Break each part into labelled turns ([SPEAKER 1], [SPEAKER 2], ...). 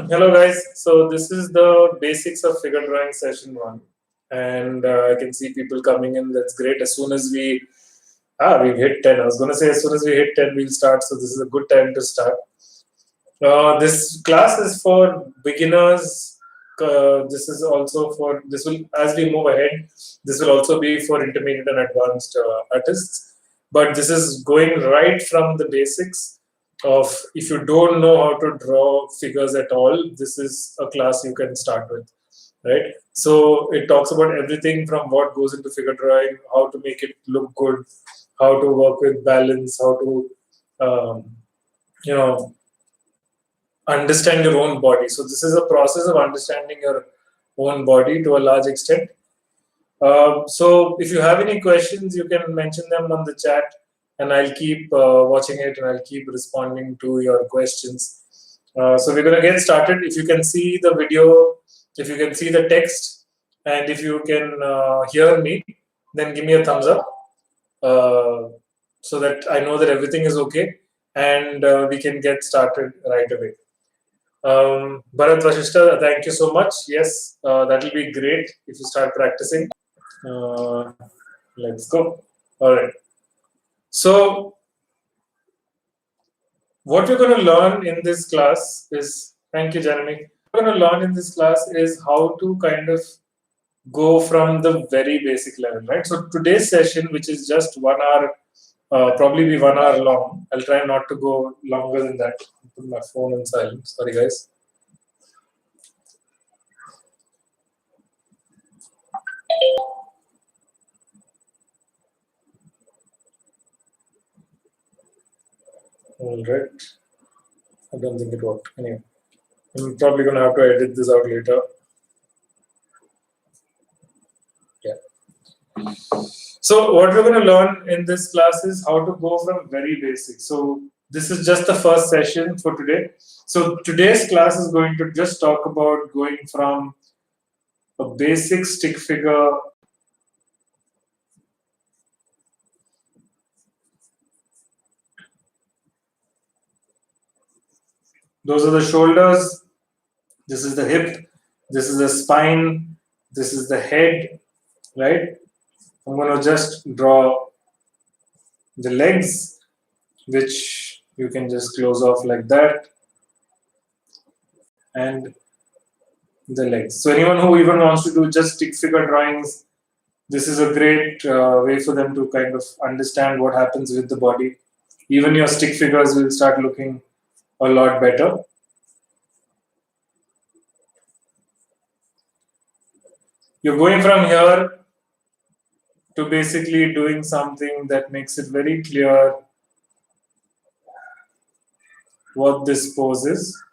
[SPEAKER 1] Hello guys, so this is the basics of figure drawing session 1 and I can see people coming in. That's great. As soon as we've hit 10. I was going to say as soon as we hit 10 we'll start, so this is a good time to start. This class is for beginners. This is also for, this will, as we move ahead, this will also be for intermediate and advanced artists, but this is going right from the basics of, if you don't know how to draw figures at all, this is a class you can start with, right? So it talks about everything from what goes into figure drawing, how to make it look good, how to work with balance, how to understand your own body. So this is a process of understanding your own body to a large extent. So if you have any questions, you can mention them on the chat, and I'll keep watching it and I'll keep responding to your questions. So we're going to get started. If you can see the video, if you can see the text, and if you can hear me, then give me a thumbs up so that I know that everything is okay, and we can get started right away. Bharat Vashishta, thank you so much. Yes, that will be great if you start practicing. Let's go. All right. So, what we're going to learn in this class is, thank you, Jeremy. What we're going to learn in this class is how to kind of go from the very basic level, right? So, today's session, which is just 1 hour, probably be 1 hour long. I'll try not to go longer than that. Put my phone in silent. Sorry, guys. All right. I don't think it worked. Anyway, I'm probably going to have to edit this out later. Yeah. So what we're going to learn in this class is how to go from very basic. So this is just the first session for today. So today's class is going to just talk about going from a basic stick figure Those are the shoulders, this is the hip, this is the spine, this is the head, right? I'm going to just draw the legs, which you can just close off like that, and the legs. So anyone who even wants to do just stick figure drawings, this is a great way for them to kind of understand what happens with the body. Even your stick figures will start looking a lot better. You're going from here to basically doing something that makes it very clear what this pose is.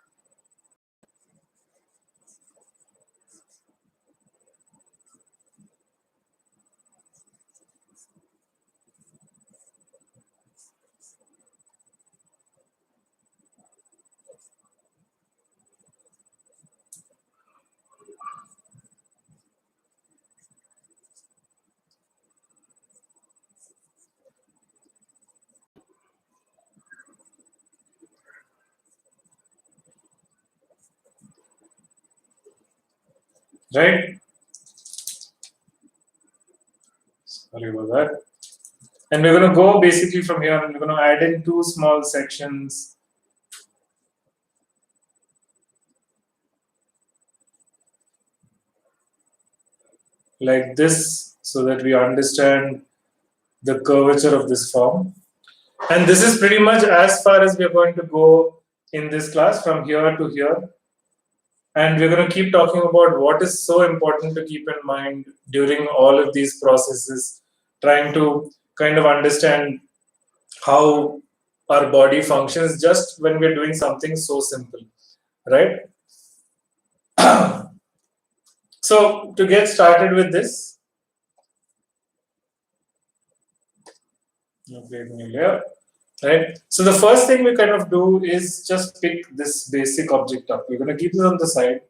[SPEAKER 1] Right? Sorry about that. And we're going to go basically from here, and we're going to add in 2 small sections. Like this, so that we understand the curvature of this form. And this is pretty much as far as we're going to go in this class, from here to here. And we're going to keep talking about what is so important to keep in mind during all of these processes, trying to kind of understand how our body functions just when we're doing something so simple, right? So to get started with this, create new layer, right? So the first thing we kind of do is just pick this basic object up. We're going to keep this on the side.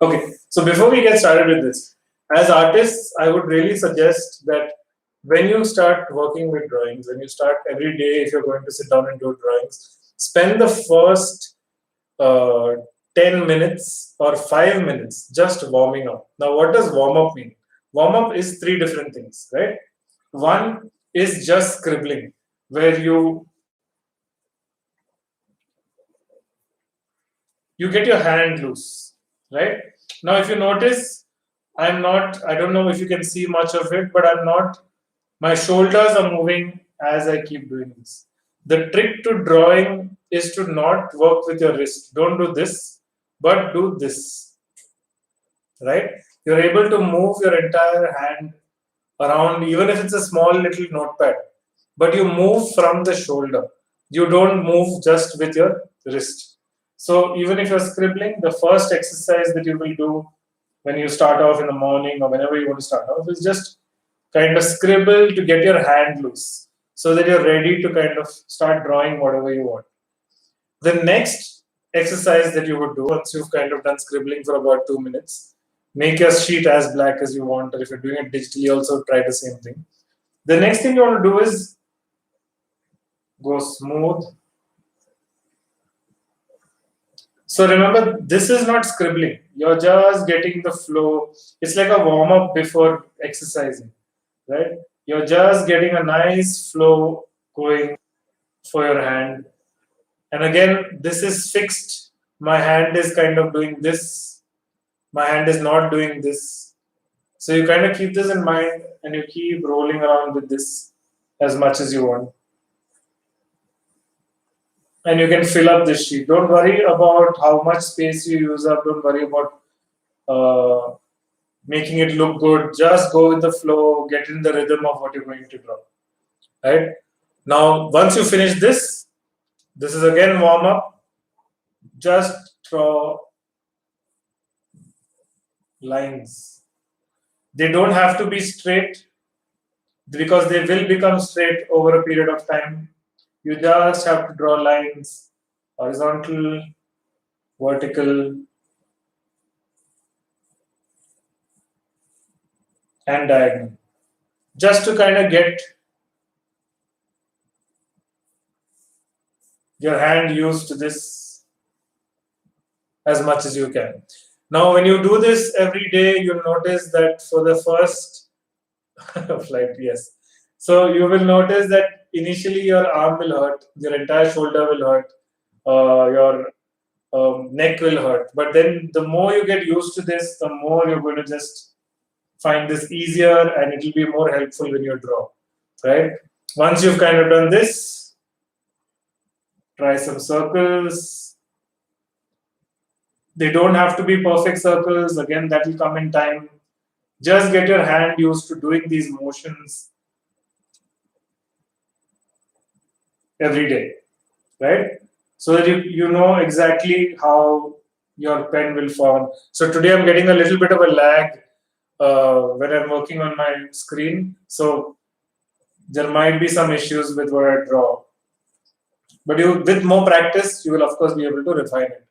[SPEAKER 1] Okay, so before we get started with this, as artists, I would really suggest that when you start working with drawings, when you start every day, if you're going to sit down and do drawings, spend the first 10 minutes or 5 minutes just warming up. Now, what does warm up mean? Warm up is three different things, right? One is just scribbling, where you get your hand loose, right? Now, if you notice, I don't know if you can see much of it, but my shoulders are moving as I keep doing this. The trick to drawing is to not work with your wrist. Don't do this, but do this, right? You're able to move your entire hand around, even if it's a small little notepad, but you move from the shoulder. You don't move just with your wrist. So even if you're scribbling, the first exercise that you will do when you start off in the morning or whenever you want to start off is just kind of scribble to get your hand loose so that you're ready to kind of start drawing whatever you want. The next exercise that you would do once you've kind of done scribbling for about 2 minutes, make your sheet as black as you want, or if you're doing it digitally, also try the same thing. The next thing you want to do is go smooth. So remember, this is not scribbling. You're just getting the flow. It's like a warm up before exercising, right? You're just getting a nice flow going for your hand. And again, this is fixed. My hand is kind of doing this. My hand is not doing this. So you kind of keep this in mind and you keep rolling around with this as much as you want. And you can fill up this sheet. Don't worry about how much space you use up. Don't worry about making it look good. Just go with the flow, get in the rhythm of what you're going to draw. Right? Now, once you finish this is again warm up. Just draw lines. They don't have to be straight because they will become straight over a period of time. You just have to draw lines, horizontal, vertical, and diagonal. Just to kind of get your hand used to this as much as you can. Now, when you do this every day, you'll notice that for the first flight, yes. So you will notice that initially your arm will hurt, your entire shoulder will hurt, your neck will hurt. But then the more you get used to this, the more you're going to just find this easier and it will be more helpful when you draw, right? Once you've kind of done this, try some circles. They don't have to be perfect circles. Again, that will come in time. Just get your hand used to doing these motions every day, right? So that you know exactly how your pen will form. So today I'm getting a little bit of a lag when I'm working on my screen. So there might be some issues with what I draw. But with more practice, you will of course be able to refine it.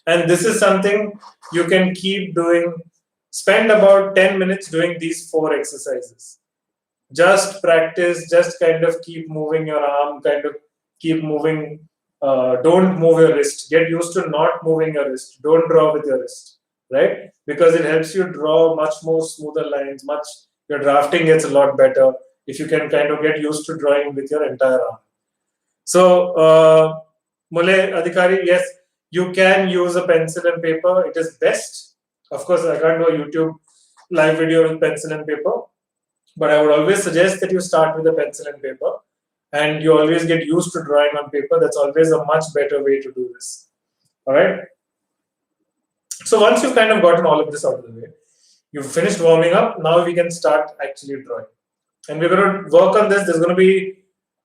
[SPEAKER 1] And this is something you can keep doing. Spend about 10 minutes doing these 4 exercises. Just practice, just kind of keep moving your arm, kind of keep moving. Don't move your wrist. Get used to not moving your wrist. Don't draw with your wrist, right? Because it helps you draw much more smoother lines. Your drafting gets a lot better if you can kind of get used to drawing with your entire arm. So, Mule Adhikari, yes, you can use a pencil and paper. It is best. Of course, I can't do a YouTube live video with pencil and paper, but I would always suggest that you start with a pencil and paper and you always get used to drawing on paper. That's always a much better way to do this. All right. So once you've kind of gotten all of this out of the way, you've finished warming up. Now we can start actually drawing. And we're going to work on this. There's going to be,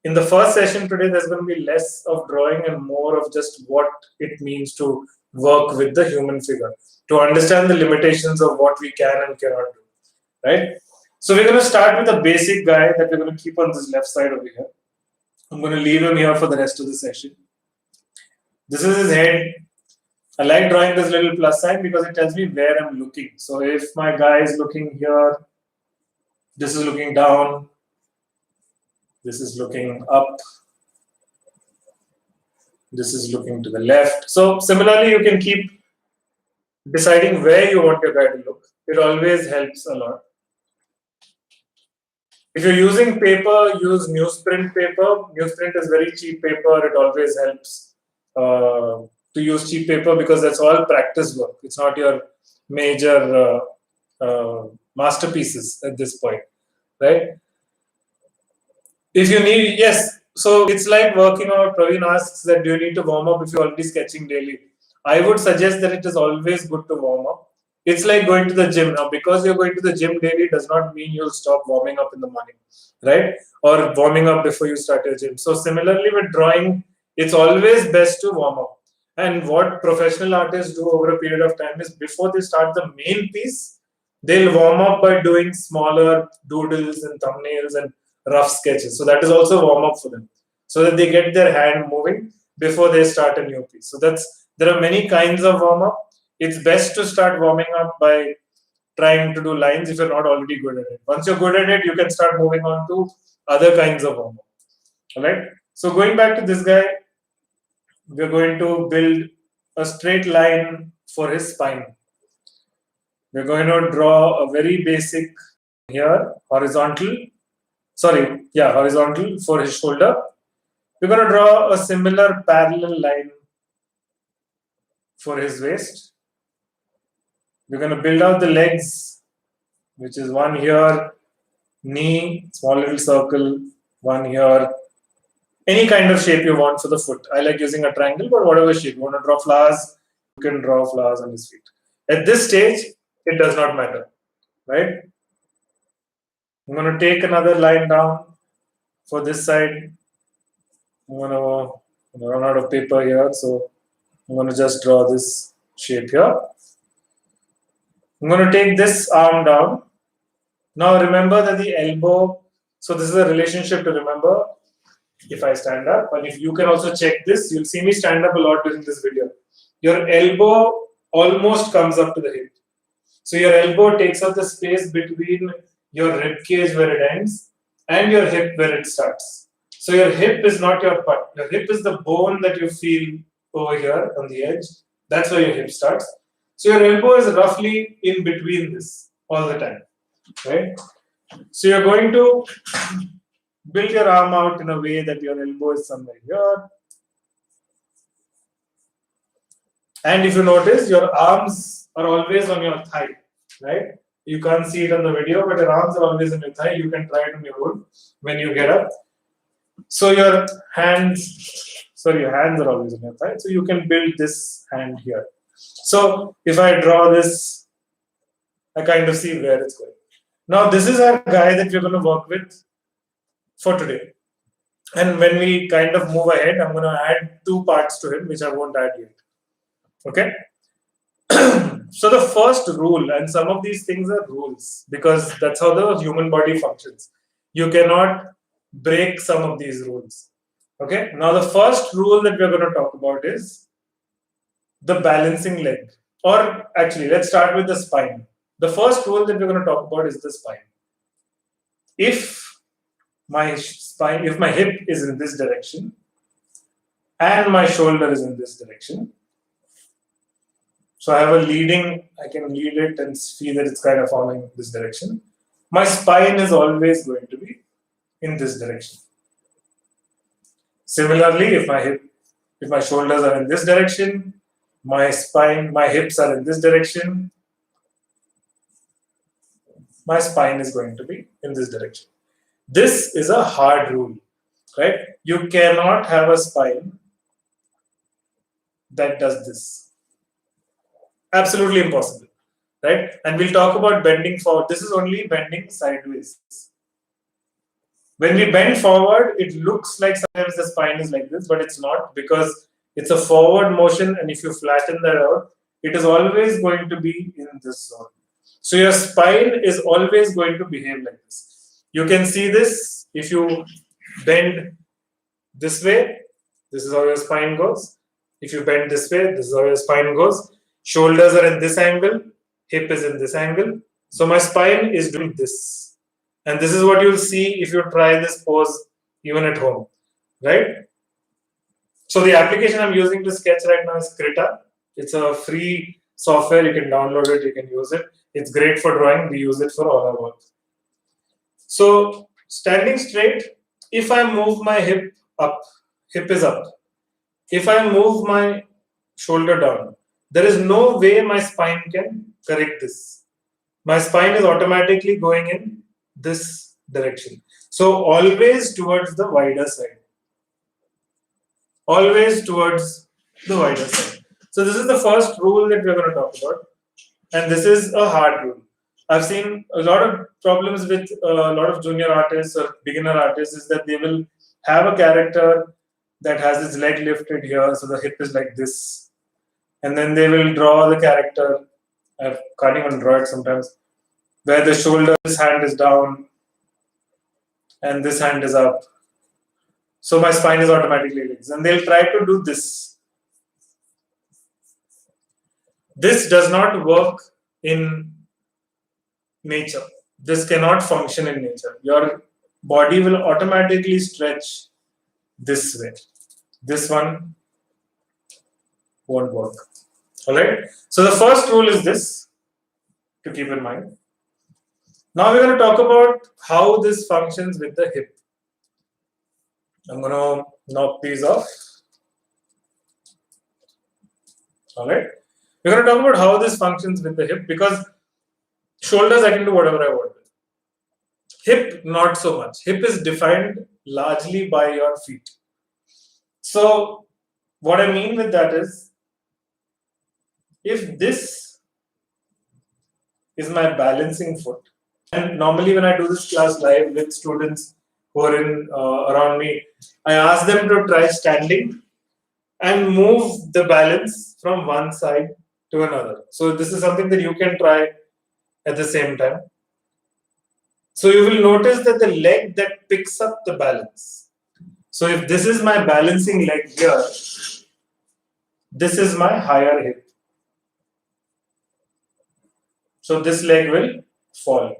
[SPEAKER 1] in the first session today, there's going to be less of drawing and more of just what it means to work with the human figure, to understand the limitations of what we can and cannot do, right? So we're going to start with a basic guy that we're going to keep on this left side over here. I'm going to leave him here for the rest of the session. This is his head. I like drawing this little plus sign because it tells me where I'm looking. So if my guy is looking here, this is looking down, this is looking up, this is looking to the left. So similarly, you can keep deciding where you want your guy to look. It always helps a lot. If you're using paper, use newsprint paper. Newsprint is very cheap paper. It always helps to use cheap paper because that's all practice work. It's not your major masterpieces at this point, right? If you need, yes. So it's like working out. Praveen asks that do you need to warm up if you're already sketching daily? I would suggest that it is always good to warm up. It's like going to the gym now. Because you're going to the gym daily does not mean you'll stop warming up in the morning, right? Or warming up before you start your gym. So similarly with drawing, it's always best to warm up. And what professional artists do over a period of time is before they start the main piece, they'll warm up by doing smaller doodles and thumbnails and rough sketches. So that is also warm up for them, so that they get their hand moving before they start a new piece. So there are many kinds of warm up. It's best to start warming up by trying to do lines if you're not already good at it. Once you're good at it, you can start moving on to other kinds of warm up. All right. So going back to this guy, we're going to build a straight line for his spine. We're going to draw a very basic here, horizontal. Horizontal for his shoulder. We're going to draw a similar parallel line for his waist. We're going to build out the legs, which is one here, knee, small little circle, one here. Any kind of shape you want for the foot. I like using a triangle, but whatever shape. You want to draw flowers, you can draw flowers on his feet. At this stage, it does not matter, right? I'm going to take another line down for this side. I'm going to run out of paper here, so I'm going to just draw this shape here. I'm going to take this arm down. Now remember that the elbow, so this is a relationship to remember if I stand up, and if you can also check this, you'll see me stand up a lot during this video. Your elbow almost comes up to the hip. So your elbow takes up the space between your rib cage where it ends and your hip where it starts. So your hip is not your butt. Your hip is the bone that you feel over here on the edge. That's where your hip starts. So your elbow is roughly in between this all the time, right? So you're going to build your arm out in a way that your elbow is somewhere here. And if you notice, your arms are always on your thigh, right? You can't see it on the video, but your arms are always on your thigh. You can try it on your own when you get up. So your hands are always on your thigh. So you can build this hand here. So if I draw this, I kind of see where it's going. Now this is our guy that we're going to work with for today. And when we kind of move ahead, I'm going to add two parts to him, which I won't add yet. Okay. So the first rule, and some of these things are rules because that's how the human body functions. You cannot break some of these rules. Okay. Now the first rule that we're going to talk about is the balancing leg. Or actually, let's start with the spine. The first rule that we're going to talk about is the spine. If my hip is in this direction and my shoulder is in this direction, so I have a leading, I can lead it and see that it's kind of following this direction. My spine is always going to be in this direction. Similarly, if my shoulders are in this direction, my hips are in this direction, my spine is going to be in this direction. This is a hard rule, right? You cannot have a spine that does this. Absolutely impossible, right? And we'll talk about bending forward. This is only bending sideways. When we bend forward, it looks like sometimes the spine is like this, but it's not because it's a forward motion. And if you flatten that out, it is always going to be in this zone. So your spine is always going to behave like this. You can see this if you bend this way. This is how your spine goes. If you bend this way, this is how your spine goes. Shoulders are in this angle, hip is in this angle. So my spine is doing this. And this is what you'll see if you try this pose even at home, right? So the application I'm using to sketch right now is Krita. It's a free software. You can download it, you can use it. It's great for drawing. We use it for all our work. So standing straight, if I move my hip up, hip is up. If I move my shoulder down, there is no way my spine can correct this. My spine is automatically going in this direction. So always towards the wider side. Always towards the wider side. So this is the first rule that we're going to talk about. And this is a hard rule. I've seen a lot of problems with a lot of junior artists or beginner artists is that they will have a character that has its leg lifted here, so the hip is like this. And then they will draw the character, I can't even draw it sometimes, where the shoulder, this hand is down, and this hand is up. So my spine is automatically like this. And they'll try to do this. This does not work in nature. This cannot function in nature. Your body will automatically stretch this way. This one won't work. All right. So the first rule is this to keep in mind. Now we're going to talk about how this functions with the hip. I'm going to knock these off. All right. We're going to talk about how this functions with the hip, because shoulders I can do whatever I want with. Hip, not so much. Hip is defined largely by your feet. So what I mean with that is, if this is my balancing foot, and normally when I do this class live with students who are around me, I ask them to try standing and move the balance from one side to another. So this is something that you can try at the same time. So you will notice that the leg that picks up the balance. So if this is my balancing leg here, this is my higher hip. So this leg will fall.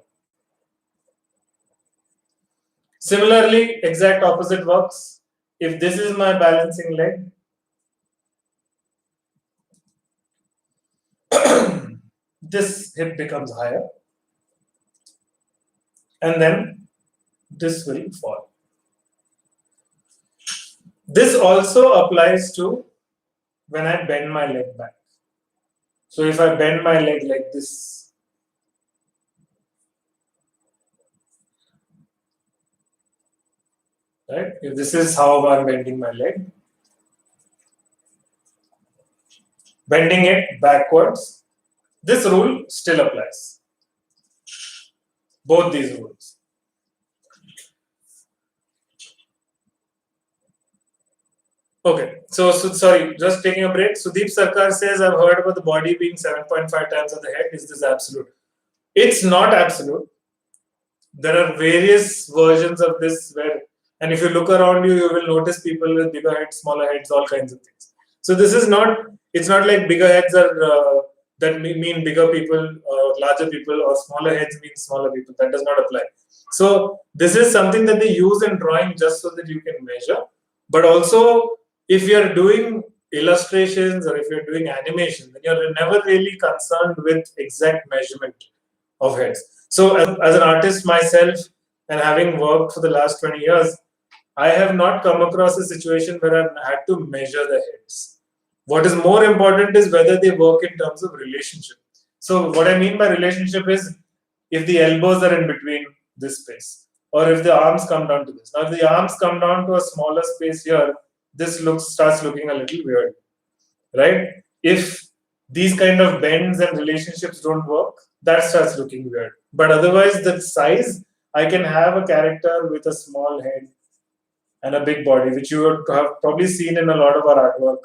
[SPEAKER 1] Similarly, exact opposite works. If this is my balancing leg, this hip becomes higher, and then this will fall. This also applies to when I bend my leg back. So if I bend my leg like this, right? If this is how I'm bending my leg, bending it backwards, this rule still applies. Both these rules. Okay, so sorry, just taking a break. Sudeep Sarkar says, I've heard about the body being 7.5 times of the head. Is this absolute? It's not absolute. There are various versions of this where, and if you look around you, you will notice people with bigger heads, smaller heads, all kinds of things. So this is not, it's not like bigger heads are that mean bigger people, larger people, or smaller heads mean smaller people. That does not apply. So this is something that they use in drawing just so that you can measure. But also, if you're doing illustrations or if you're doing animation, then you're never really concerned with exact measurement of heads. So as an artist myself, and having worked for the last 20 years, I have not come across a situation where I've had to measure the heads. What is more important is whether they work in terms of relationship. So what I mean by relationship is if the elbows are in between this space, or if the arms come down to this. Now, if the arms come down to a smaller space here, this starts looking a little weird, right? If these kind of bends and relationships don't work, that starts looking weird. But otherwise, the size, I can have a character with a small head and a big body, which you would have probably seen in a lot of our artwork.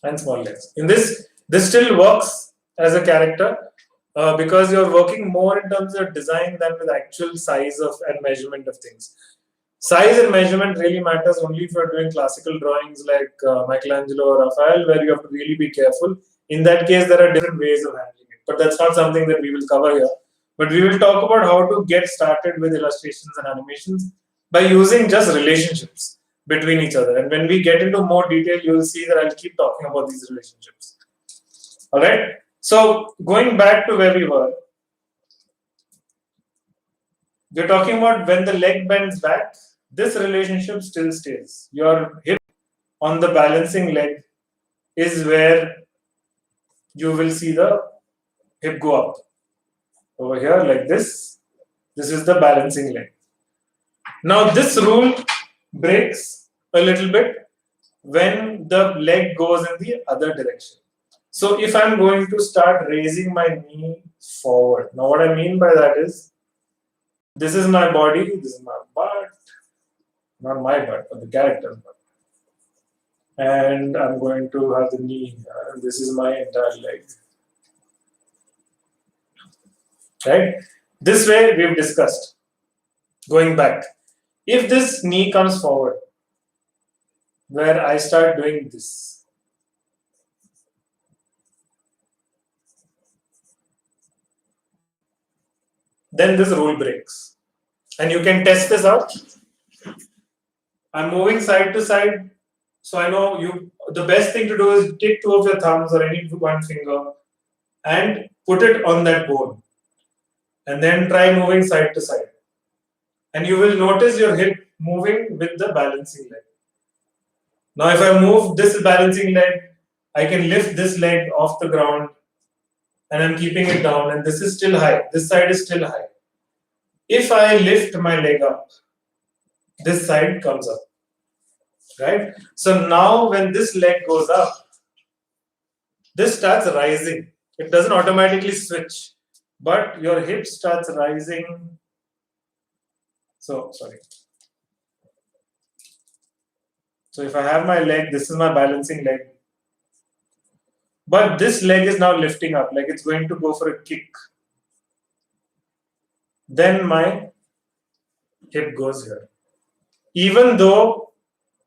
[SPEAKER 1] And small legs. In this still works as a character because you're working more in terms of design than with actual size of and measurement of things. Size and measurement really matters only if you're doing classical drawings like Michelangelo or Raphael, where you have to really be careful. In that case, there are different ways of handling it, but that's not something that we will cover here. But we will talk about how to get started with illustrations and animations by using just relationships. between each other. And when we get into more detail, you will see that I'll keep talking about these relationships. All right. So going back to where we were, we're talking about when the leg bends back, this relationship still stays. Your hip on the balancing leg is where you will see the hip go up. Over here, like this. This is the balancing leg. Now, this rule breaks a little bit when the leg goes in the other direction. So, if I'm going to start raising my knee forward, now what I mean by that is, this is my body, this is my butt, not my butt, but the character's butt. And I'm going to have the knee here, and this is my entire leg. Right? This way we've discussed. Going back, if this knee comes forward, where I start doing this, then this rule breaks. And you can test this out. I'm moving side to side. So I know the best thing to do is take two of your thumbs or any one finger and put it on that bone. And then try moving side to side. And you will notice your hip moving with the balancing leg. Now, if I move this balancing leg, I can lift this leg off the ground and I'm keeping it down, and this is still high. This side is still high. If I lift my leg up, this side comes up. Right? So now when this leg goes up, this starts rising. It doesn't automatically switch, but your hip starts rising. So if I have my leg, this is my balancing leg. But this leg is now lifting up, like it's going to go for a kick. Then my hip goes here. Even though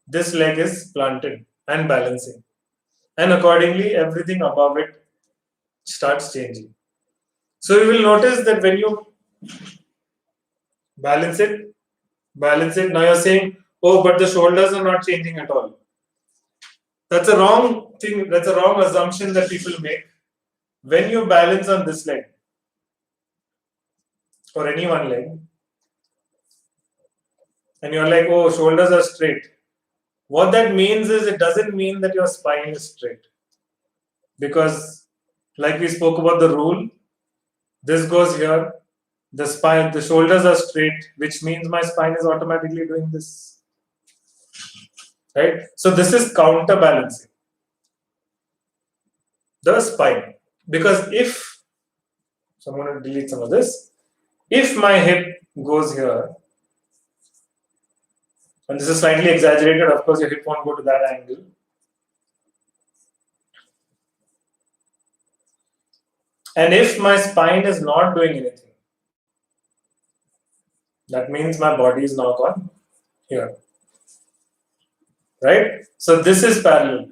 [SPEAKER 1] this leg is planted and balancing. And accordingly, everything above it starts changing. So you will notice that when you balance it, now you're saying, oh, but the shoulders are not changing at all. That's a wrong thing. That's a wrong assumption that people make. When you balance on this leg, or any one leg, and you're like, oh, shoulders are straight. What that means is it doesn't mean that your spine is straight. Because, like we spoke about the rule, this goes here, the spine, the shoulders are straight, which means my spine is automatically doing this. Right? So this is counterbalancing the spine. Because so I'm going to delete some of this. If my hip goes here, and this is slightly exaggerated, of course your hip won't go to that angle. And if my spine is not doing anything, that means my body is now gone here. Right? So this is parallel.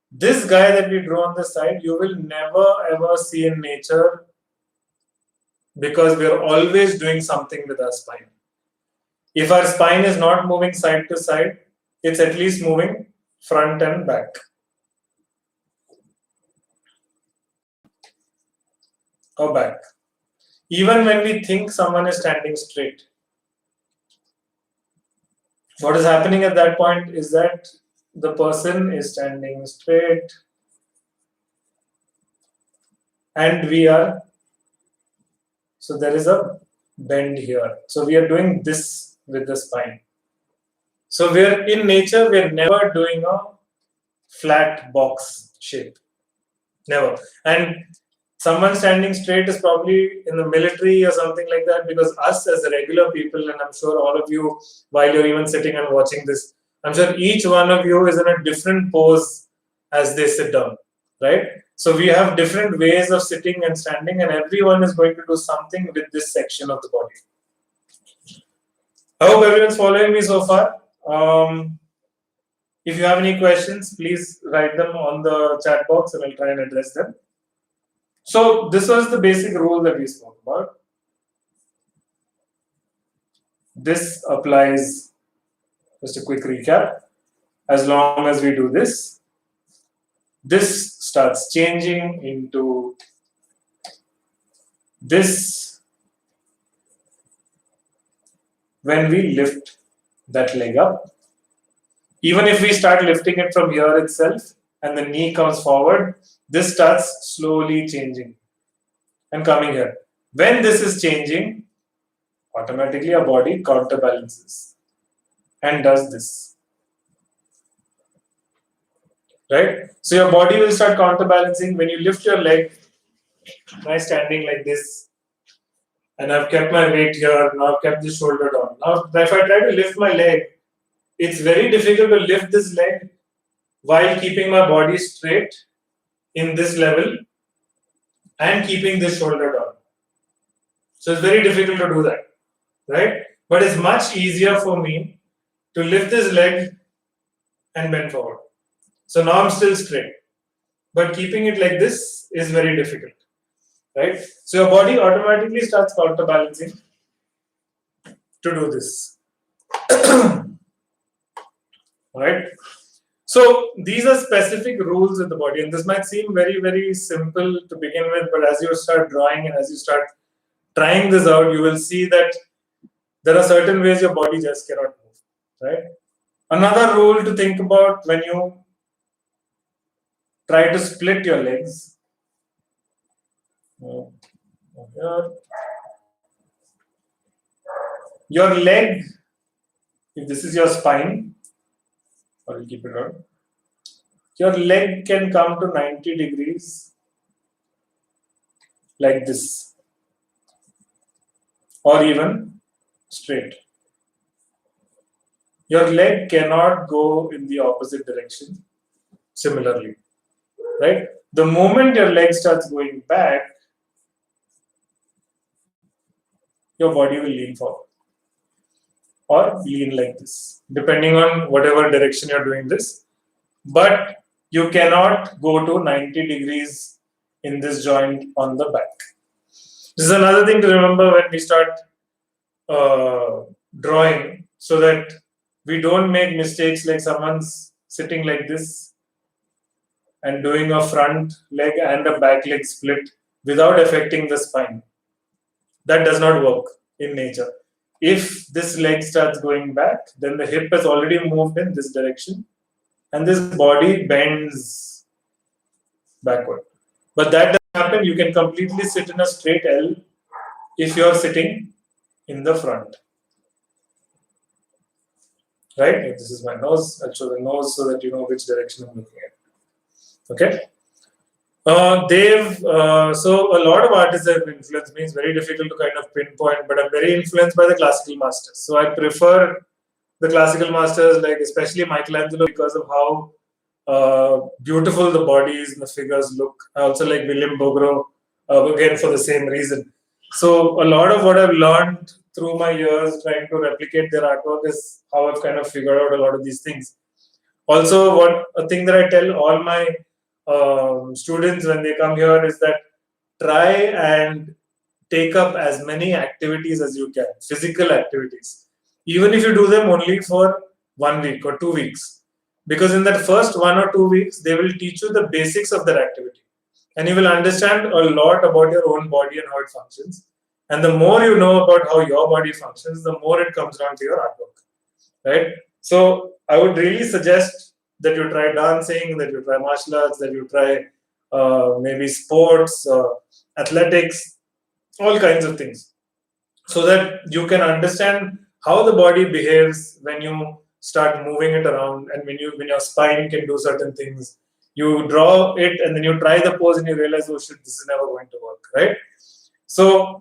[SPEAKER 1] This guy that we draw on the side, you will never ever see in nature, because we are always doing something with our spine. If our spine is not moving side to side, it's at least moving front and back. Or back. Even when we think someone is standing straight, what is happening at that point is that the person is standing straight and we are, so there is a bend here. So we are doing this with the spine. So we're in nature, we're never doing a flat box shape. Never. And someone standing straight is probably in the military or something like that, because us as regular people, and I'm sure all of you, while you're even sitting and watching this, I'm sure each one of you is in a different pose as they sit down, right? So we have different ways of sitting and standing, and everyone is going to do something with this section of the body. I hope everyone's following me so far. If you have any questions, please write them on the chat box and I'll try and address them. So this was the basic rule that we spoke about. This applies, just a quick recap. as long as we do this, this starts changing into this when we lift that leg up. Even if we start lifting it from here itself and the knee comes forward, this starts slowly changing and coming here. When this is changing, automatically our body counterbalances and does this. Right? So your body will start counterbalancing when you lift your leg. By standing like this, and I've kept my weight here, now I've kept the shoulder down. Now, if I try to lift my leg, it's very difficult to lift this leg while keeping my body straight in this level and keeping this shoulder down. So it's very difficult to do that, right? But it's much easier for me to lift this leg and bend forward. So now I'm still straight, but keeping it like this is very difficult. Right? So your body automatically starts counterbalancing to do this. Right? So these are specific rules of the body, and this might seem very, very simple to begin with, but as you start drawing and as you start trying this out, you will see that there are certain ways your body just cannot move. Right? Another rule to think about when you try to split your legs. Your leg, if this is your spine, or we'll keep it on, your leg can come to 90 degrees like this, or even straight. Your leg cannot go in the opposite direction similarly, right? The moment your leg starts going back, your body will lean forward or lean like this, depending on whatever direction you're doing this. But you cannot go to 90 degrees in this joint on the back. This is another thing to remember when we start drawing, so that we don't make mistakes like someone's sitting like this and doing a front leg and a back leg split without affecting the spine. That does not work in nature. If this leg starts going back, then the hip has already moved in this direction and this body bends backward. But that doesn't happen. You can completely sit in a straight L if you're sitting in the front. Right? If this is my nose, I'll show the nose so that you know which direction I'm looking at. Okay? So a lot of artists have influenced me. It's very difficult to kind of pinpoint, but I'm very influenced by the classical masters. So I prefer the classical masters, like especially Michelangelo, because of how beautiful the bodies and the figures look. I also like William Bogro, again for the same reason. So a lot of what I've learned through my years trying to replicate their artwork is how I've kind of figured out a lot of these things. Also, a thing that I tell all my students when they come here is that try and take up as many activities as you can, physical activities, even if you do them only for 1 week or 2 weeks, because in that first 1 or 2 weeks they will teach you the basics of that activity and you will understand a lot about your own body and how it functions. And the more you know about how your body functions, the more it comes down to your artwork, right? So I would really suggest that you try dancing, that you try martial arts, that you try maybe sports, athletics, all kinds of things, so that you can understand how the body behaves when you start moving it around, and when your spine can do certain things. You draw it and then you try the pose and you realize, oh shit, this is never going to work, right? So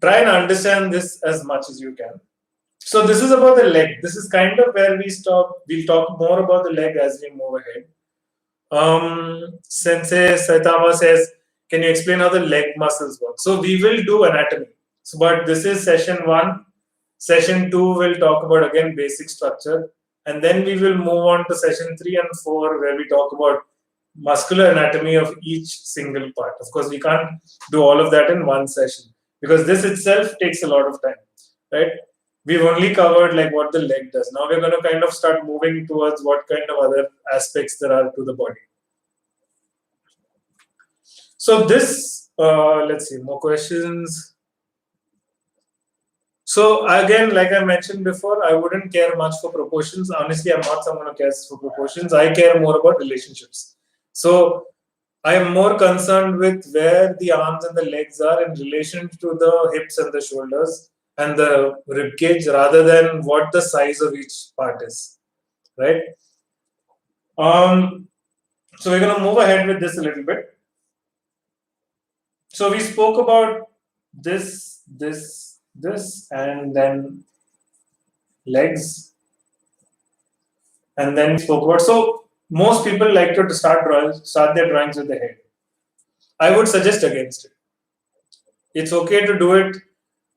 [SPEAKER 1] try and understand this as much as you can. So this is about the leg. This is kind of where we stop. We'll talk more about the leg as we move ahead. Sensei Saitama says, can you explain how the leg muscles work? So we will do anatomy. So, but this is session 1. Session 2 will talk about again basic structure. And then we will move on to session 3 and 4 where we talk about muscular anatomy of each single part. Of course, we can't do all of that in one session because this itself takes a lot of time, right? we've only covered like what the leg does. Now we're going to kind of start moving towards what kind of other aspects there are to the body. So this, let's see, more questions. So again, like I mentioned before, I wouldn't care much for proportions. Honestly, I'm not someone who cares for proportions. I care more about relationships. So I am more concerned with where the arms and the legs are in relation to the hips and the shoulders and the rib cage rather than what the size of each part is, right? So we're going to move ahead with this a little bit. So we spoke about this, and then legs, and then we spoke about. So most people like to start their drawings with the head. I would suggest against it. It's okay to do it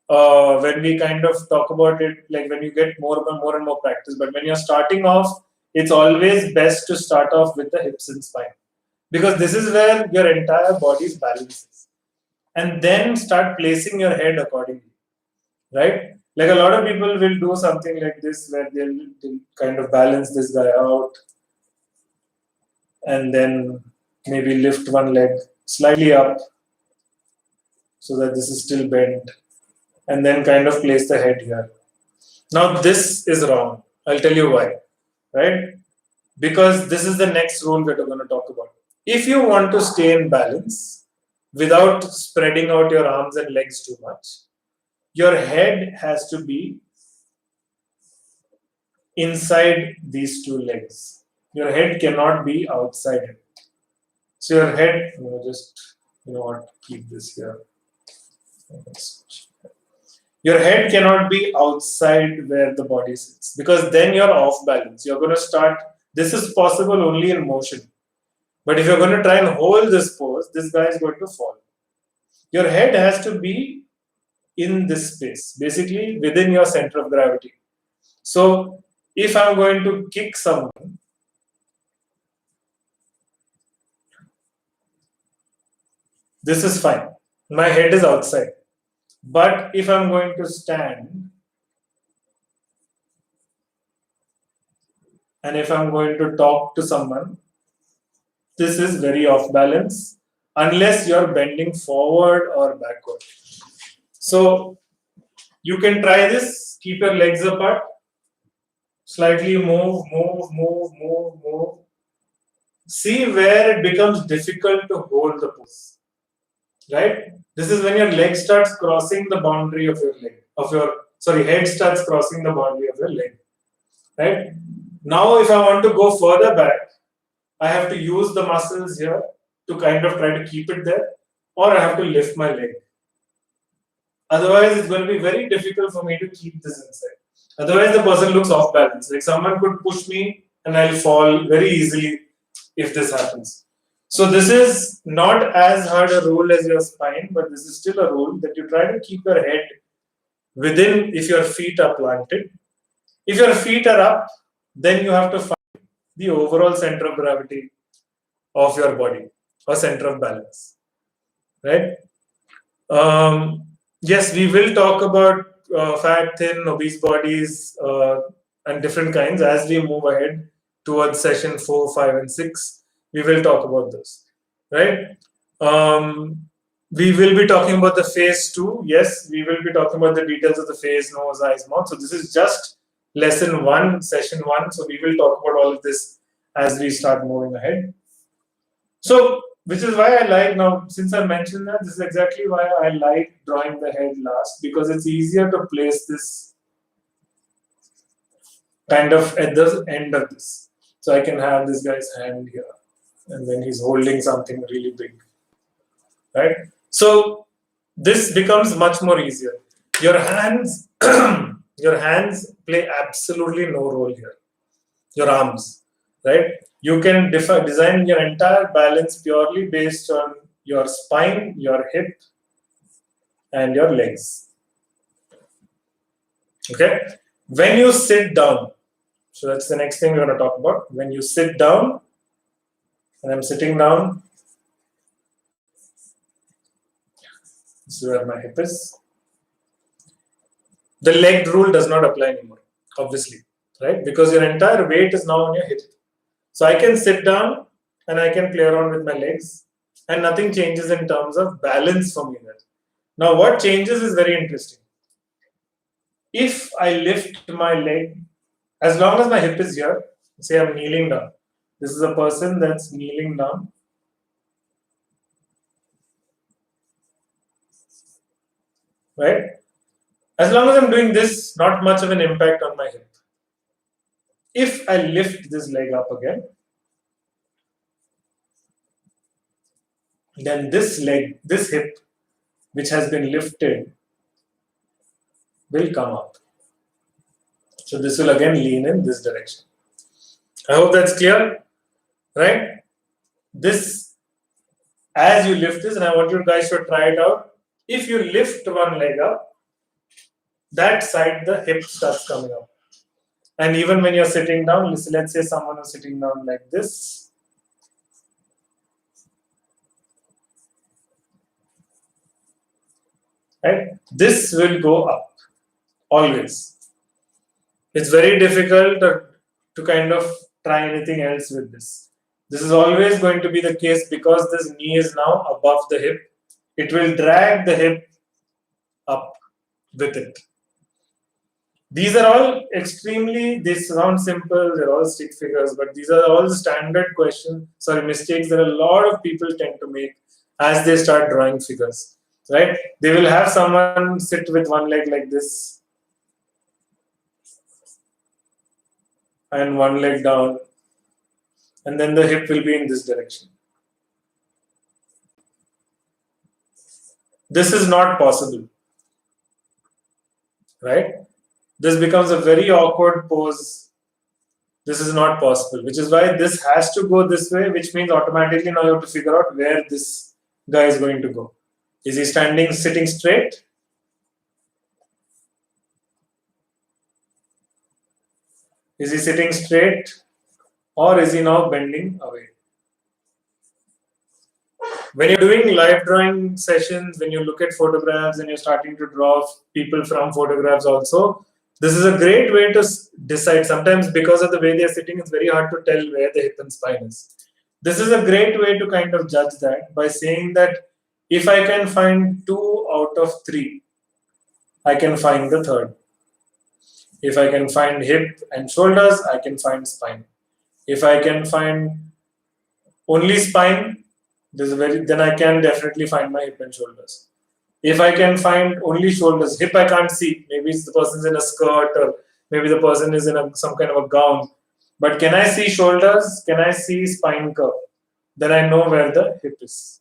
[SPEAKER 1] when we kind of talk about it, like when you get more and more practice. But when you're starting off, it's always best to start off with the hips and spine, because this is where your entire body's balances, and then start placing your head accordingly, right? Like a lot of people will do something like this where they'll kind of balance this guy out and then maybe lift one leg slightly up so that this is still bent, and then kind of place the head here. Now this is wrong. I'll tell you why, right? Because this is the next rule that we're going to talk about. If you want to stay in balance without spreading out your arms and legs too much, your head has to be inside these two legs. Your head cannot be outside it. So your head, keep this here. Your head cannot be outside where the body sits, because then you're off balance. You're going to start, this is possible only in motion. But if you're going to try and hold this pose, this guy is going to fall. Your head has to be in this space, basically within your center of gravity. So if I'm going to kick someone, this is fine. My head is outside. But if I'm going to stand, and if I'm going to talk to someone, this is very off balance unless you're bending forward or backward. So you can try this, keep your legs apart, slightly move. See where it becomes difficult to hold the pose, right? This is when your leg starts crossing the boundary of your leg, head starts crossing the boundary of your leg, right? Now, if I want to go further back, I have to use the muscles here to kind of try to keep it there, or I have to lift my leg. Otherwise, it's going to be very difficult for me to keep this inside. Otherwise, the person looks off balance. Like someone could push me and I'll fall very easily if this happens. So this is not as hard a rule as your spine, but this is still a rule that you try to keep your head within if your feet are planted. If your feet are up, then you have to find the overall center of gravity of your body or center of balance, right? Yes, we will talk about fat, thin, obese bodies and different kinds as we move ahead towards session 4, 5, and 6. We will talk about this, right? We will be talking about the face too. Yes, we will be talking about the details of the face, nose, eyes, mouth. So this is just lesson 1, session 1. So we will talk about all of this as we start moving ahead. So, which is why I like now, since I mentioned that, this is exactly why I like drawing the head last, because it's easier to place this kind of at the end of this. So I can have this guy's hand here, and then he's holding something really big, right? So this becomes much more easier. Your hands, your hands play absolutely no role here. Your arms, right? You can design your entire balance purely based on your spine, your hip, and your legs. Okay? When you sit down, so that's the next thing we're going to talk about. When you sit down, and I'm sitting down, this is where my hip is. the leg rule does not apply anymore, obviously, right? Because your entire weight is now on your hip. So I can sit down and I can play around with my legs, and nothing changes in terms of balance for me there. Now, what changes is very interesting. If I lift my leg, as long as my hip is here, say I'm kneeling down. This is a person that's kneeling down. Right? As long as I'm doing this, not much of an impact on my hip. If I lift this leg up again, then this leg, this hip, which has been lifted, will come up. So this will again lean in this direction. I hope that's clear, right? This, as you lift this, and I want you guys to try it out. If you lift one leg up, that side, the hip starts coming up. And even when you're sitting down, let's say someone is sitting down like this. Right? This will go up, always. It's very difficult to kind of try anything else with this. This is always going to be the case because this knee is now above the hip. It will drag the hip up with it. These are all extremely, they sound simple, they're all stick figures, but these are all standard mistakes that a lot of people tend to make as they start drawing figures, right? They will have someone sit with one leg like this and one leg down, and then the hip will be in this direction. This is not possible, right? This becomes a very awkward pose. This is not possible, which is why this has to go this way, which means automatically now you have to figure out where this guy is going to go. Is he sitting straight? Is he sitting straight? Or is he now bending away? When you're doing live drawing sessions, when you look at photographs and you're starting to draw people from photographs also, this is a great way to decide. Sometimes because of the way they're sitting, it's very hard to tell where the hip and spine is. This is a great way to kind of judge that by saying that if I can find 2 out of 3, I can find the third. If I can find hip and shoulders, I can find spine. If I can find only spine, then I can definitely find my hip and shoulders. If I can find only shoulders, hip I can't see. Maybe the person's in a skirt or maybe the person is in some kind of a gown. But can I see shoulders? Can I see spine curve? Then I know where the hip is.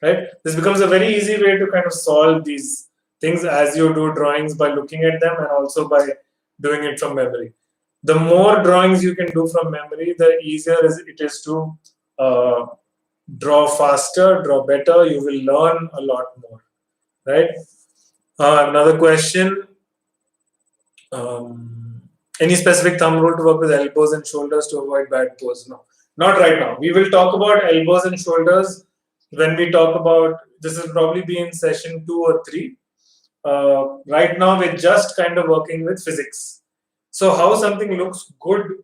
[SPEAKER 1] Right? This becomes a very easy way to kind of solve these things as you do drawings by looking at them and also by doing it from memory. The more drawings you can do from memory, the easier it is to draw faster, draw better. You will learn a lot more. Right? Another question. Any specific thumb rule to work with elbows and shoulders to avoid bad pose? No, not right now. We will talk about elbows and shoulders when we talk about, this will probably be in session 2 or 3. Right now, we're just kind of working with physics. So how something looks good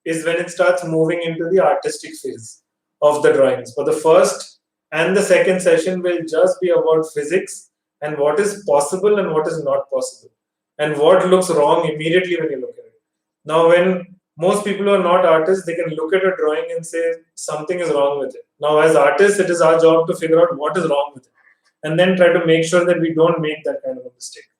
[SPEAKER 1] is when it starts moving into the artistic phase of the drawings. For the first and the second session will just be about physics and what is possible and what is not possible, and what looks wrong immediately when you look at it. Now, when most people who are not artists, they can look at a drawing and say something is wrong with it. Now, as artists, it is our job to figure out what is wrong with it and then try to make sure that we don't make that kind of a mistake,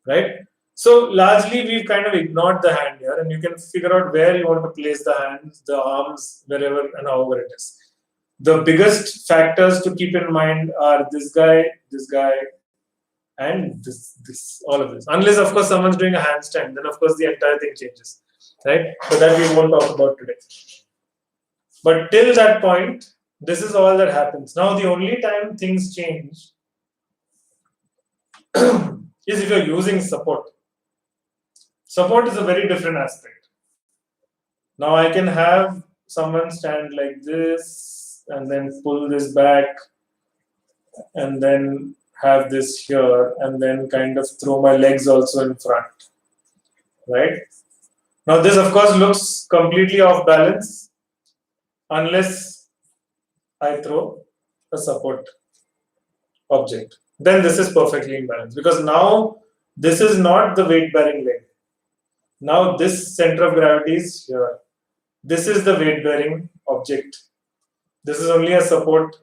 [SPEAKER 1] right? So largely, we've kind of ignored the hand here, and you can figure out where you want to place the hands, the arms, wherever and however it is. The biggest factors to keep in mind are this guy, and this, all of this. Unless, of course, someone's doing a handstand, then of course the entire thing changes, right? But that we won't talk about today. But till that point, this is all that happens. Now, the only time things change is if you're using support. Support is a very different aspect. Now, I can have someone stand like this and then pull this back and then have this here and then kind of throw my legs also in front, right? Now this of course looks completely off balance unless I throw a support object. Then this is perfectly in balance because now this is not the weight bearing leg. Now this center of gravity is here. This is the weight bearing object. This is only a support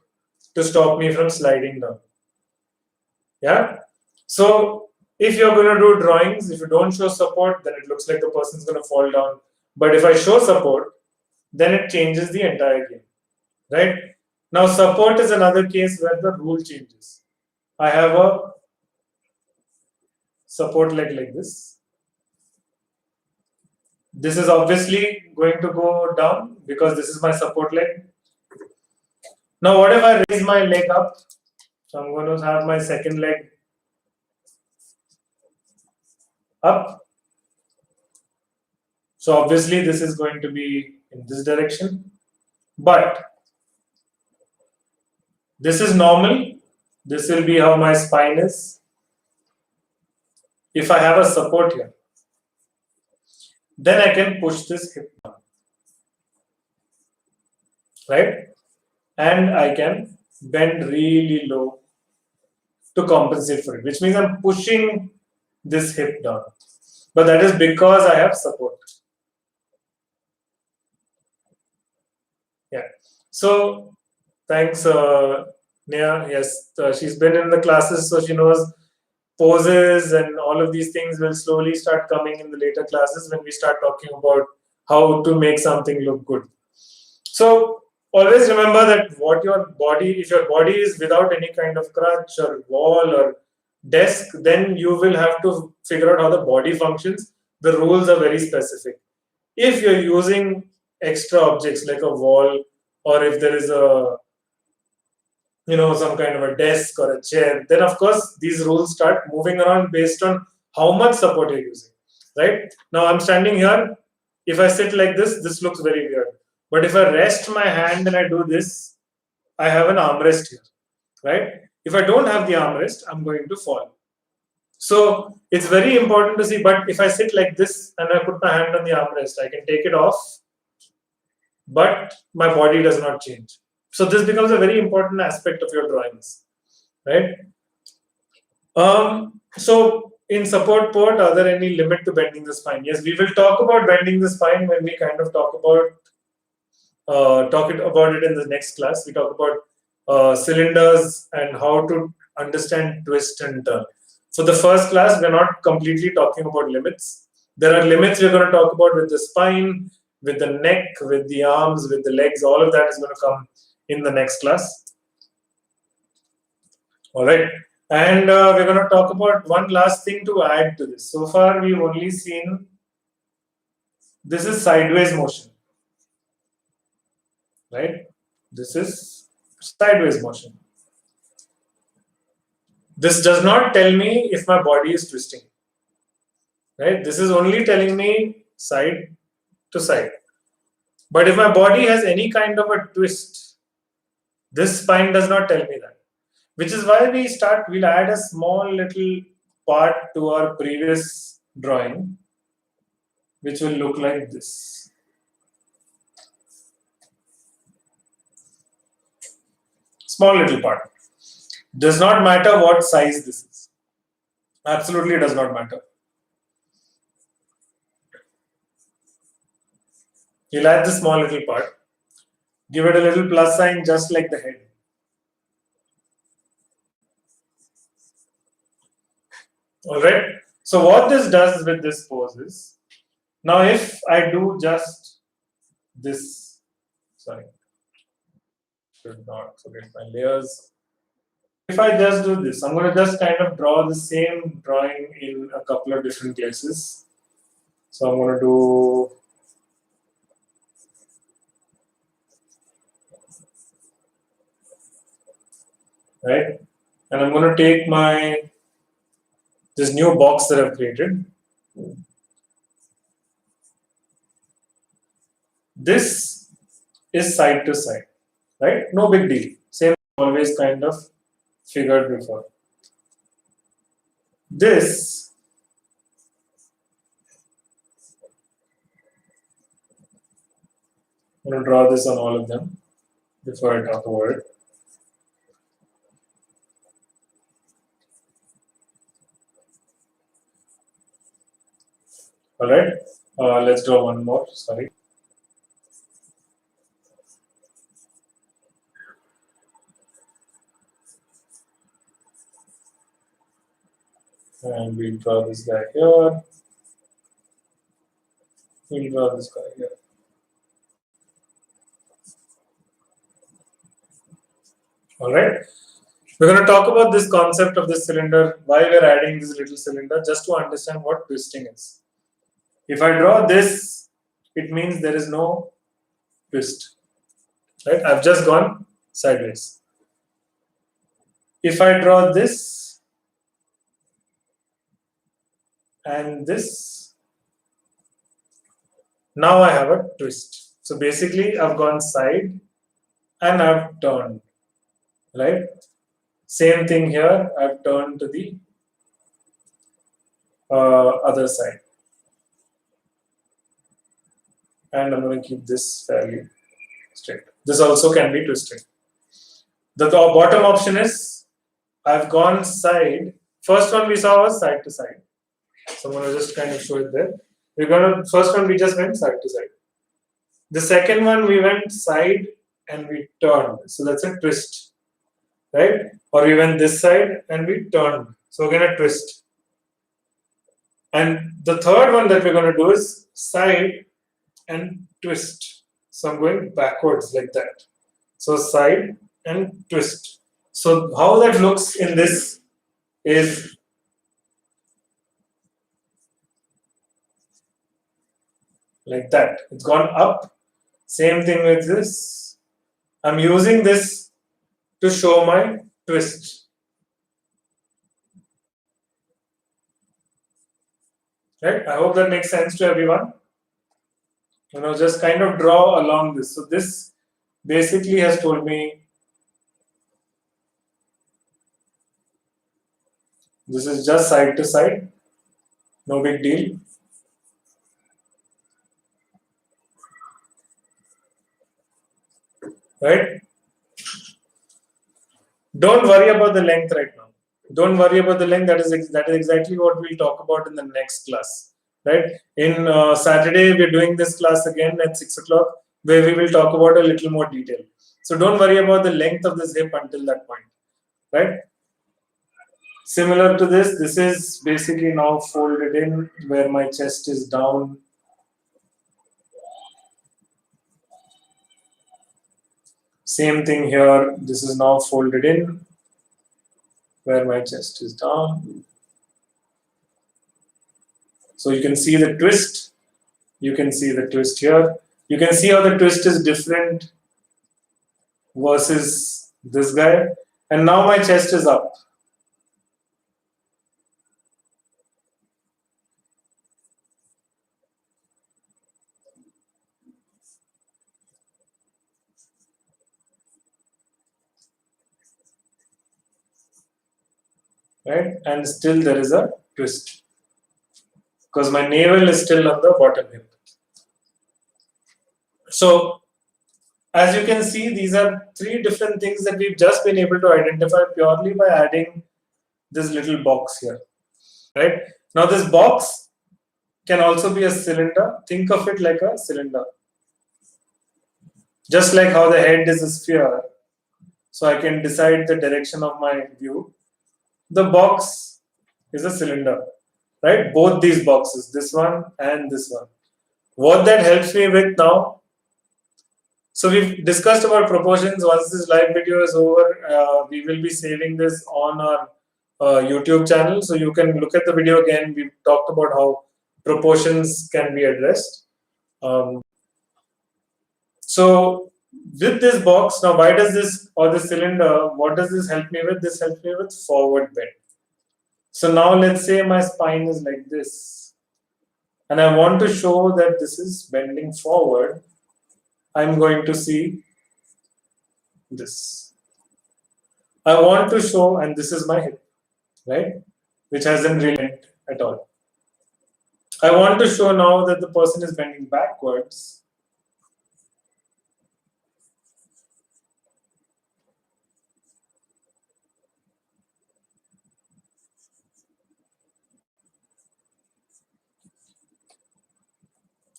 [SPEAKER 1] to stop me from sliding down. Yeah. So if you're going to do drawings, if you don't show support, then it looks like the person's going to fall down. But if I show support, then it changes the entire game. Right? Now support is another case where the rule changes. I have a support leg like this. This is obviously going to go down because this is my support leg. Now what if I raise my leg up? So I'm going to have my second leg up. So obviously this is going to be in this direction. But this is normal. This will be how my spine is. If I have a support here, then I can push this hip down. Right? And I can bend really low to compensate for it, which means I'm pushing this hip down. But that is because I have support. Yeah. So thanks, Neha. Yes, she's been in the classes, so she knows poses and all of these things will slowly start coming in the later classes when we start talking about how to make something look good. So always remember that what your body, if your body is without any kind of crutch or wall or desk, then you will have to figure out how the body functions. The rules are very specific. If you're using extra objects like a wall, or if there is a some kind of a desk or a chair, then of course these rules start moving around based on how much support you're using. Right? Now I'm standing here. If I sit like this looks very weird. But if I rest my hand and I do this, I have an armrest here. Right? If I don't have the armrest, I'm going to fall. So it's very important to see, but if I sit like this and I put my hand on the armrest, I can take it off, but my body does not change. So this becomes a very important aspect of your drawings, right? So in support port, are there any limit to bending the spine? Yes, we will talk about bending the spine when we kind of talk about it in the next class. We talk about cylinders and how to understand twist and turn. So the first class, we're not completely talking about limits. There are limits we're going to talk about with the spine, with the neck, with the arms, with the legs. All of that is going to come in the next class. All right. And we're going to talk about one last thing to add to this. So far, we've only seen this is sideways motion. Right? This is sideways motion. This does not tell me if my body is twisting. Right? This is only telling me side to side. But if my body has any kind of a twist, this spine does not tell me that. Which is why we'll add a small little part to our previous drawing, which will look like this. Small little part. Does not matter what size this is. Absolutely does not matter. You'll add this small little part. Give it a little plus sign just like the head. Alright. So what this does with this pose is, now if I do just this, sorry, should not forget my layers. If I just do this, I'm going to just kind of draw the same drawing in a couple of different places. So I'm going to do right, and I'm going to take this new box that I've created. This is side to side, right? No big deal. Same always kind of figured before. this I'm going to draw this on all of them before I talk about it. All right, let's draw one more. Sorry. And we'll draw this guy here. We'll draw this guy here. All right. We're going to talk about this concept of this cylinder, why we're adding this little cylinder, just to understand what twisting is. If I draw this, it means there is no twist. Right? I've just gone sideways. If I draw this and this, now I have a twist. So basically, I've gone side and I've turned. Right? Same thing here, I've turned to the other side. And I'm going to keep this fairly straight. This also can be twisted. The bottom option is I've gone side. First one we saw was side to side. So I'm going to just kind of show it there. First one we just went side to side. The second one we went side and we turned. So that's a twist. Right? Or we went this side and we turned. So we're going to twist. And the third one that we're going to do is side and twist. So I'm going backwards like that. So side and twist. So how that looks in this is like that. It's gone up. Same thing with this. I'm using this to show my twist. Right? I hope that makes sense to everyone. Just kind of draw along this. So this basically has told me this is just side to side. No big deal. Right? Don't worry about the length right now. Don't worry about the length. That is exactly what we'll talk about in the next class. Right? In Saturday, we're doing this class again at 6 o'clock, where we will talk about a little more detail. So don't worry about the length of this hip until that point. Right? Similar to this is basically now folded in where my chest is down. Same thing here. This is now folded in where my chest is down. So you can see the twist. You can see the twist here. You can see how the twist is different versus this guy. And now my chest is up. Right? And still there is a twist. Because my navel is still on the bottom hip. So, as you can see, these are three different things that we've just been able to identify purely by adding this little box here. Right? Now, this box can also be a cylinder. Think of it like a cylinder. Just like how the head is a sphere, so I can decide the direction of my view. The box is a cylinder, right? Both these boxes, this one and this one. What that helps me with now, so we've discussed about proportions. Once this live video is over, we will be saving this on our YouTube channel. So you can look at the video again. We've talked about how proportions can be addressed. So with this box, now why does this, or the cylinder, what does this help me with? This helps me with forward bend. So now let's say my spine is like this. And I want to show that this is bending forward. I'm going to see this. I want to show, and this is my hip, right? which hasn't really bent at all. I want to show now that the person is bending backwards.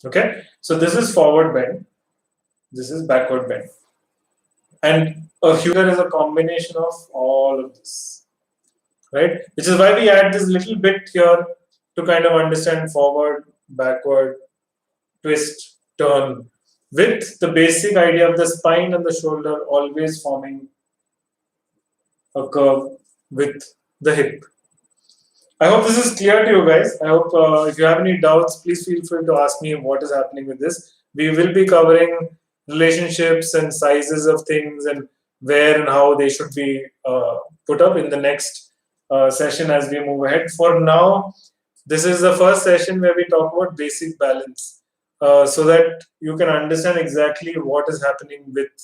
[SPEAKER 1] Okay, so this is forward bend, this is backward bend. And a humor is a combination of all of this, right? Which is why we add this little bit here to kind of understand forward, backward, twist, turn, with the basic idea of the spine and the shoulder always forming a curve with the hip. I hope this is clear to you guys. I hope if you have any doubts, please feel free to ask me what is happening with this. We will be covering relationships and sizes of things and where and how they should be put up in the next session as we move ahead. For now, this is the first session where we talk about basic balance so that you can understand exactly what is happening with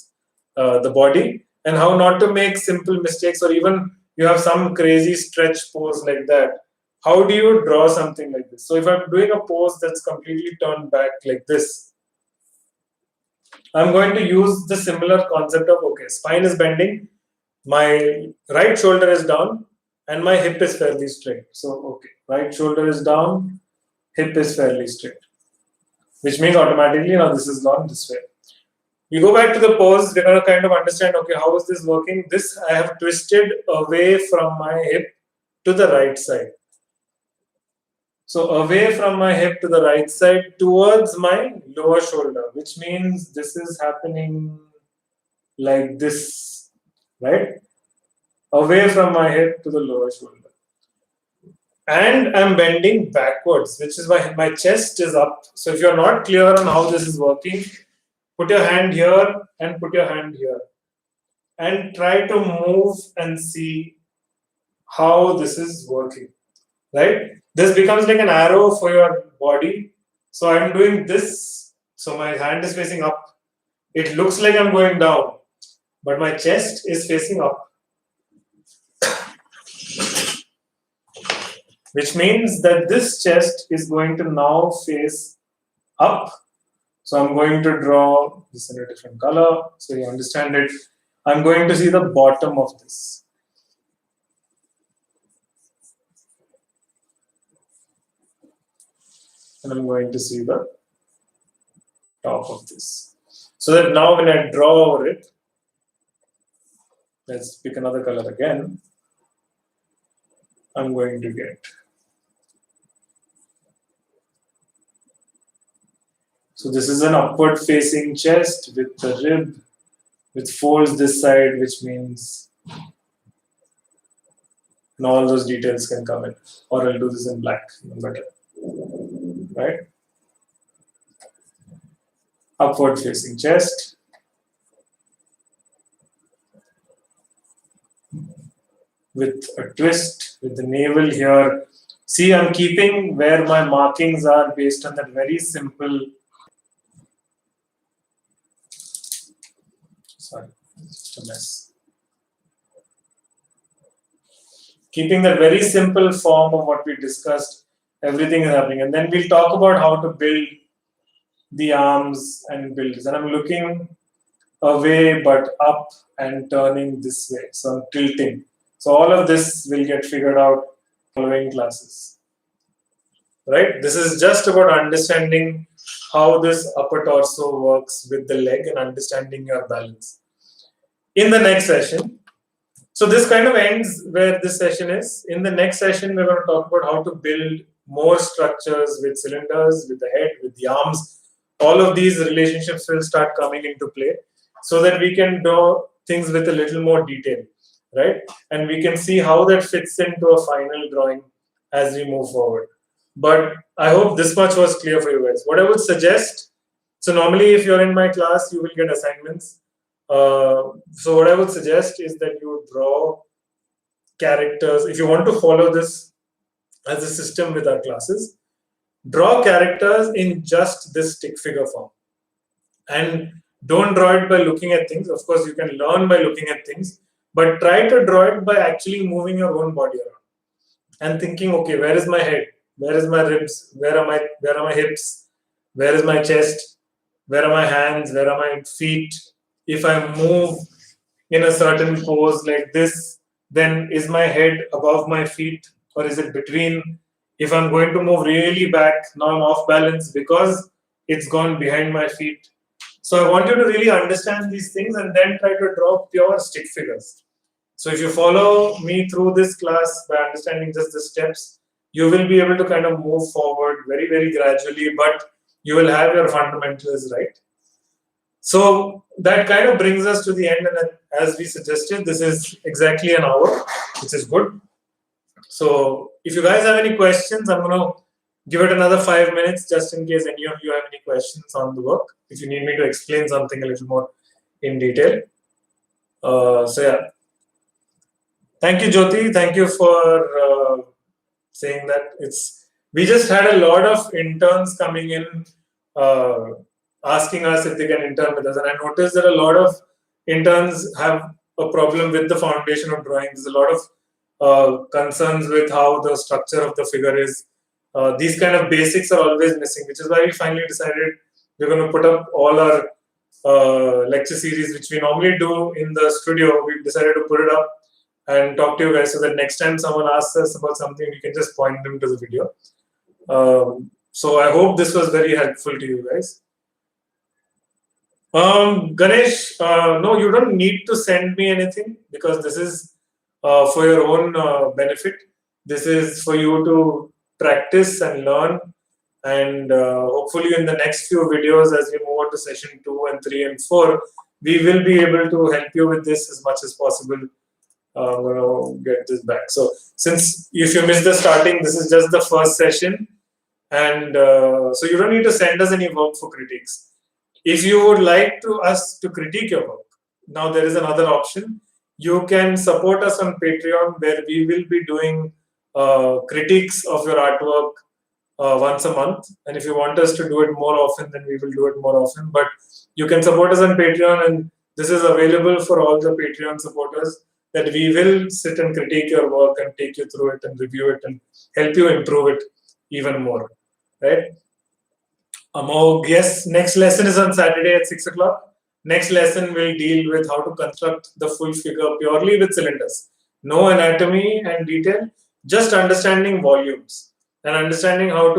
[SPEAKER 1] the body and how not to make simple mistakes, or even you have some crazy stretch pose like that. How do you draw something like this? So if I'm doing a pose that's completely turned back like this, I'm going to use the similar concept of, okay, spine is bending, my right shoulder is down, and my hip is fairly straight. So, okay, right shoulder is down, hip is fairly straight, which means automatically now this is gone this way. You go back to the pose, we're going to kind of understand, okay, how is this working? This I have twisted away from my hip to the right side. So away from my hip to the right side towards my lower shoulder, which means this is happening like this, right? Away from my hip to the lower shoulder. And I'm bending backwards, which is why my chest is up. So if you're not clear on how this is working, put your hand here and put your hand here. And try to move and see how this is working, right? This becomes like an arrow for your body. So I'm doing this. So my hand is facing up. It looks like I'm going down, but my chest is facing up. Which means that this chest is going to now face up. So I'm going to draw this in a different color so you understand it. I'm going to see the bottom of this. And I'm going to see the top of this. So that now when I draw over it, let's pick another color again, I'm going to get. So this is an upward facing chest with the rib, with folds this side, which means, and all those details can come in. Or I'll do this in black, even better. Right? Upward facing chest. With a twist, with the navel here. See, I'm keeping where my markings are based on that very simple. Sorry, just a mess. Keeping that very simple form of what we discussed, everything is happening. And then we'll talk about how to build the arms and build this. And I'm looking away but up and turning this way. So I'm tilting. So all of this will get figured out following classes. Right? This is just about understanding how this upper torso works with the leg and understanding your balance. In the next session, so this kind of ends where this session is. In the next session, we're going to talk about how to build more structures with cylinders, with the head, with the arms. All of these relationships will start coming into play so that we can do things with a little more detail, right? And we can see how that fits into a final drawing as we move forward. But I hope this much was clear for you guys. What I would suggest, so normally if you're in my class, you will get assignments. So what I would suggest is that you draw characters. If you want to follow this as a system with our classes, draw characters in just this stick figure form. And don't draw it by looking at things. Of course, you can learn by looking at things, but try to draw it by actually moving your own body around. and thinking, okay, where is my head? Where is my ribs? Where are my hips? Where is my chest? Where are my hands? Where are my feet? If I move in a certain pose like this, then is my head above my feet or is it between? If I'm going to move really back, now I'm off balance because it's gone behind my feet. So I want you to really understand these things and then try to draw pure stick figures. So if you follow me through this class by understanding just the steps, you will be able to kind of move forward very, very gradually, but you will have your fundamentals right. So that kind of brings us to the end, and as we suggested, this is exactly an hour, which is good. So if you guys have any questions, I'm going to give it another 5 minutes just in case any of you have any questions on the work, if you need me to explain something a little more in detail. So yeah. Thank you, Jyoti. Thank you for saying that. We just had a lot of interns coming in asking us if they can intern with us. And I noticed that a lot of interns have a problem with the foundation of drawing. There's a lot of concerns with how the structure of the figure is. These kind of basics are always missing, which is why we finally decided we're going to put up all our lecture series, which we normally do in the studio. We've decided to put it up and talk to you guys so that next time someone asks us about something, we can just point them to the video. So I hope this was very helpful to you guys. Ganesh, no, you don't need to send me anything because this is for your own benefit. This is for you to practice and learn. And hopefully in the next few videos, as we move on to session 2 and 3 and 4, we will be able to help you with this as much as possible. I'm going to get this back. So since if you missed the starting, this is just the first session. And so you don't need to send us any work for critiques. If you would like us to critique your work, now there is another option. You can support us on Patreon, where we will be doing critiques of your artwork once a month. And if you want us to do it more often, then we will do it more often. But you can support us on Patreon, and this is available for all the Patreon supporters, that we will sit and critique your work and take you through it and review it and help you improve it even more, right? Amog, yes, next lesson is on Saturday at 6 o'clock. Next lesson will deal with how to construct the full figure purely with cylinders. No anatomy and detail, just understanding volumes and understanding how to